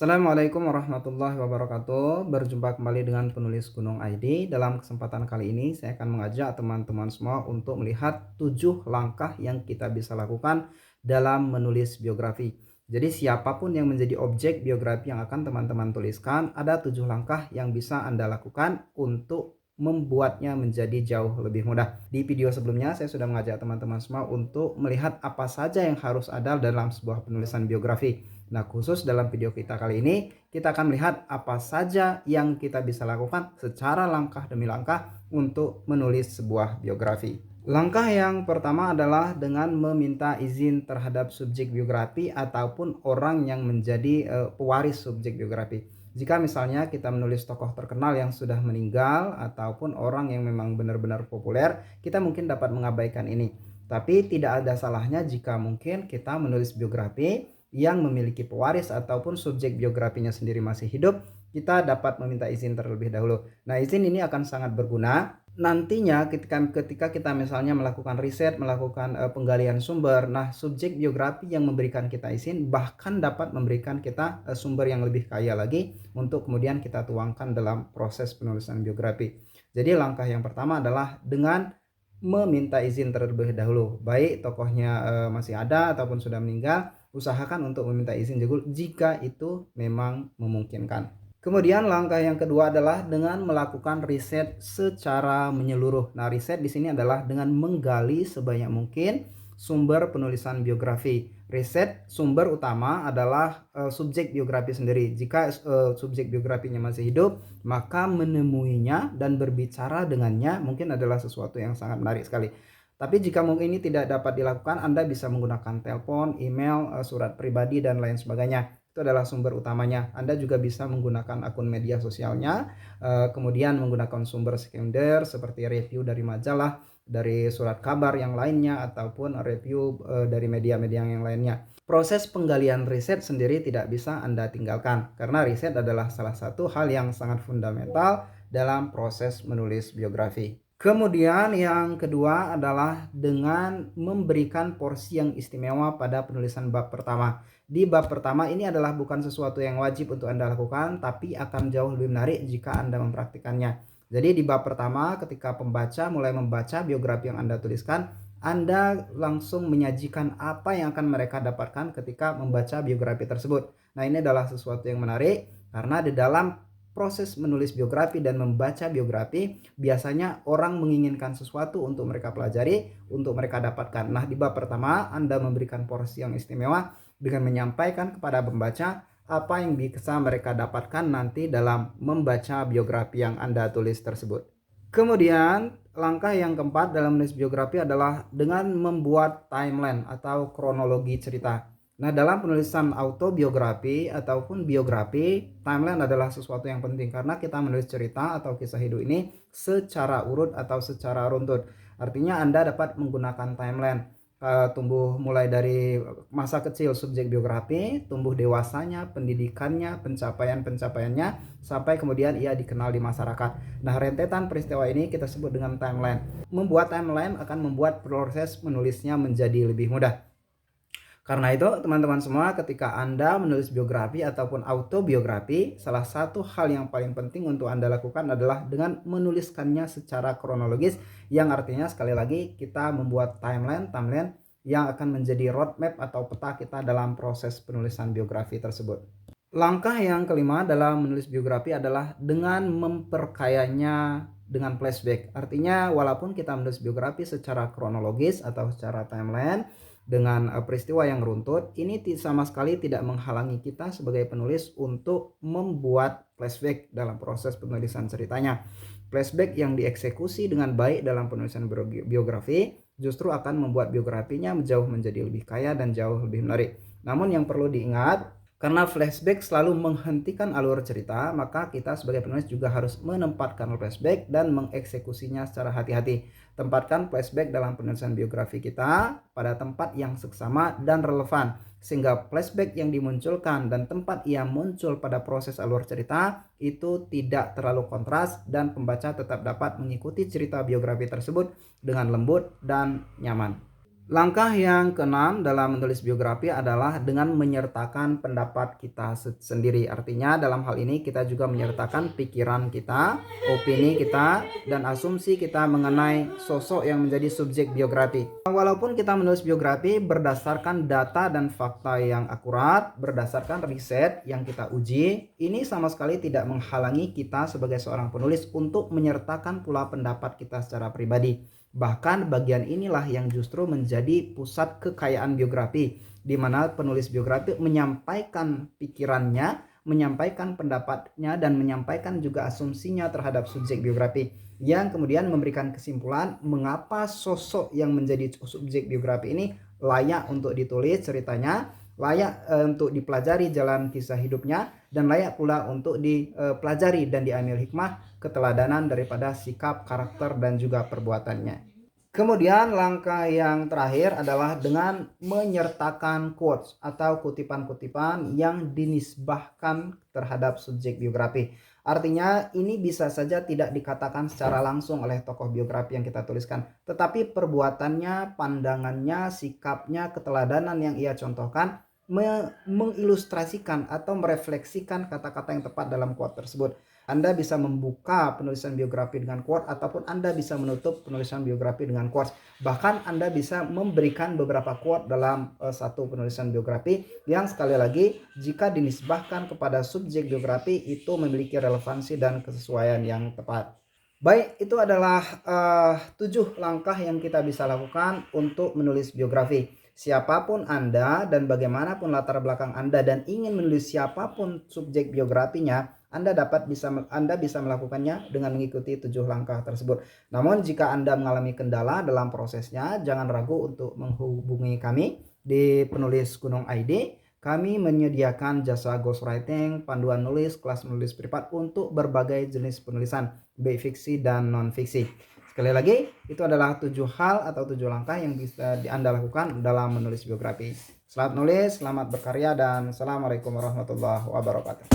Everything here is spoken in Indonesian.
Assalamualaikum warahmatullahi wabarakatuh. Berjumpa kembali dengan penulis Gunung ID. Dalam kesempatan kali ini saya akan mengajak teman-teman semua untuk melihat 7 langkah yang kita bisa lakukan dalam menulis biografi. Jadi siapapun yang menjadi objek biografi yang akan teman-teman tuliskan, ada 7 langkah yang bisa Anda lakukan untuk membuatnya menjadi jauh lebih mudah. Di video sebelumnya saya sudah mengajak teman-teman semua untuk melihat apa saja yang harus ada dalam sebuah penulisan biografi. Nah, khusus dalam video kita kali ini, kita akan melihat apa saja yang kita bisa lakukan secara langkah demi langkah untuk menulis sebuah biografi. Langkah yang pertama adalah dengan meminta izin terhadap subjek biografi ataupun orang yang menjadi pewaris subjek biografi. Jika misalnya kita menulis tokoh terkenal yang sudah meninggal ataupun orang yang memang benar-benar populer, kita mungkin dapat mengabaikan ini. Tapi tidak ada salahnya jika mungkin kita menulis biografi yang memiliki pewaris ataupun subjek biografinya sendiri masih hidup, kita dapat meminta izin terlebih dahulu. Nah, izin ini akan sangat berguna nantinya ketika kita misalnya melakukan riset, melakukan penggalian sumber. Nah, subjek biografi yang memberikan kita izin bahkan dapat memberikan kita sumber yang lebih kaya lagi untuk kemudian kita tuangkan dalam proses penulisan biografi. Jadi langkah yang pertama adalah dengan meminta izin terlebih dahulu, baik tokohnya masih ada ataupun sudah meninggal. Usahakan untuk meminta izin juga jika itu memang memungkinkan. Kemudian langkah yang kedua adalah dengan melakukan riset secara menyeluruh. Nah, riset di sini adalah dengan menggali sebanyak mungkin sumber penulisan biografi. Riset sumber utama adalah subjek biografi sendiri. Jika subjek biografinya masih hidup, maka menemuinya dan berbicara dengannya mungkin adalah sesuatu yang sangat menarik sekali. Tapi jika mungkin ini tidak dapat dilakukan, Anda bisa menggunakan telepon, email, surat pribadi, dan lain sebagainya. Itu adalah sumber utamanya. Anda juga bisa menggunakan akun media sosialnya, kemudian menggunakan sumber sekunder seperti review dari majalah, dari surat kabar yang lainnya, ataupun review dari media-media yang lainnya. Proses penggalian riset sendiri tidak bisa Anda tinggalkan, karena riset adalah salah satu hal yang sangat fundamental dalam proses menulis biografi. Kemudian yang kedua adalah dengan memberikan porsi yang istimewa pada penulisan bab pertama. Di bab pertama ini adalah bukan sesuatu yang wajib untuk Anda lakukan, tapi akan jauh lebih menarik jika Anda mempraktikannya. Jadi di bab pertama ketika pembaca mulai membaca biografi yang Anda tuliskan, Anda langsung menyajikan apa yang akan mereka dapatkan ketika membaca biografi tersebut. Nah, ini adalah sesuatu yang menarik karena di dalam proses menulis biografi dan membaca biografi, biasanya orang menginginkan sesuatu untuk mereka pelajari, untuk mereka dapatkan. Nah, di bab pertama Anda memberikan porsi yang istimewa dengan menyampaikan kepada pembaca apa yang bisa mereka dapatkan nanti dalam membaca biografi yang Anda tulis tersebut. Kemudian, langkah yang keempat dalam menulis biografi adalah dengan membuat timeline atau kronologi cerita. Nah, dalam penulisan autobiografi ataupun biografi, timeline adalah sesuatu yang penting karena kita menulis cerita atau kisah hidup ini secara urut atau secara runtut. Artinya Anda dapat menggunakan timeline, tumbuh mulai dari masa kecil subjek biografi, tumbuh dewasanya, pendidikannya, pencapaian-pencapaiannya, sampai kemudian ia dikenal di masyarakat. Nah, rentetan peristiwa ini kita sebut dengan timeline. Membuat timeline akan membuat proses menulisnya menjadi lebih mudah. Karena itu, teman-teman semua, ketika Anda menulis biografi ataupun autobiografi, salah satu hal yang paling penting untuk Anda lakukan adalah dengan menuliskannya secara kronologis, yang artinya sekali lagi kita membuat timeline yang akan menjadi roadmap atau peta kita dalam proses penulisan biografi tersebut. Langkah yang kelima dalam menulis biografi adalah dengan memperkayanya dengan flashback. Artinya walaupun kita menulis biografi secara kronologis atau secara timeline dengan peristiwa yang runtut, ini sama sekali tidak menghalangi kita sebagai penulis untuk membuat flashback dalam proses penulisan ceritanya. Flashback yang dieksekusi dengan baik dalam penulisan biografi justru akan membuat biografinya jauh menjadi lebih kaya dan jauh lebih menarik. Namun yang perlu diingat, karena flashback selalu menghentikan alur cerita, maka kita sebagai penulis juga harus menempatkan flashback dan mengeksekusinya secara hati-hati. Tempatkan flashback dalam penulisan biografi kita pada tempat yang seksama dan relevan, sehingga flashback yang dimunculkan dan tempat ia muncul pada proses alur cerita itu tidak terlalu kontras dan pembaca tetap dapat mengikuti cerita biografi tersebut dengan lembut dan nyaman. Langkah yang keenam dalam menulis biografi adalah dengan menyertakan pendapat kita sendiri. Artinya dalam hal ini kita juga menyertakan pikiran kita, opini kita, dan asumsi kita mengenai sosok yang menjadi subjek biografi. Walaupun kita menulis biografi berdasarkan data dan fakta yang akurat, berdasarkan riset yang kita uji, ini sama sekali tidak menghalangi kita sebagai seorang penulis untuk menyertakan pula pendapat kita secara pribadi. Bahkan bagian inilah yang justru menjadi pusat kekayaan biografi, di mana penulis biografi menyampaikan pikirannya, menyampaikan pendapatnya, dan menyampaikan juga asumsinya terhadap subjek biografi, yang kemudian memberikan kesimpulan mengapa sosok yang menjadi subjek biografi ini layak untuk ditulis ceritanya, layak untuk dipelajari jalan kisah hidupnya, dan layak pula untuk dipelajari dan diambil hikmah keteladanan daripada sikap, karakter, dan juga perbuatannya. Kemudian langkah yang terakhir adalah dengan menyertakan quotes atau kutipan-kutipan yang dinisbahkan terhadap subjek biografi. Artinya ini bisa saja tidak dikatakan secara langsung oleh tokoh biografi yang kita tuliskan, tetapi perbuatannya, pandangannya, sikapnya, keteladanan yang ia contohkan mengilustrasikan atau merefleksikan kata-kata yang tepat dalam quote tersebut. Anda bisa membuka penulisan biografi dengan quote ataupun Anda bisa menutup penulisan biografi dengan quotes. Bahkan Anda bisa memberikan beberapa quote dalam satu penulisan biografi yang sekali lagi jika dinisbahkan kepada subjek biografi itu memiliki relevansi dan kesesuaian yang tepat. Baik, itu adalah 7 langkah yang kita bisa lakukan untuk menulis biografi. Siapapun Anda dan bagaimanapun latar belakang Anda dan ingin menulis siapapun subjek biografinya, Anda bisa melakukannya dengan mengikuti 7 langkah tersebut. Namun jika Anda mengalami kendala dalam prosesnya, jangan ragu untuk menghubungi kami di Penulis Gunung ID. Kami menyediakan jasa ghostwriting, panduan nulis, kelas menulis privat untuk berbagai jenis penulisan, baik fiksi dan non-fiksi. Sekali lagi, itu adalah 7 hal atau 7 langkah yang bisa Anda lakukan dalam menulis biografi. Selamat nulis, selamat berkarya, dan assalamualaikum warahmatullahi wabarakatuh.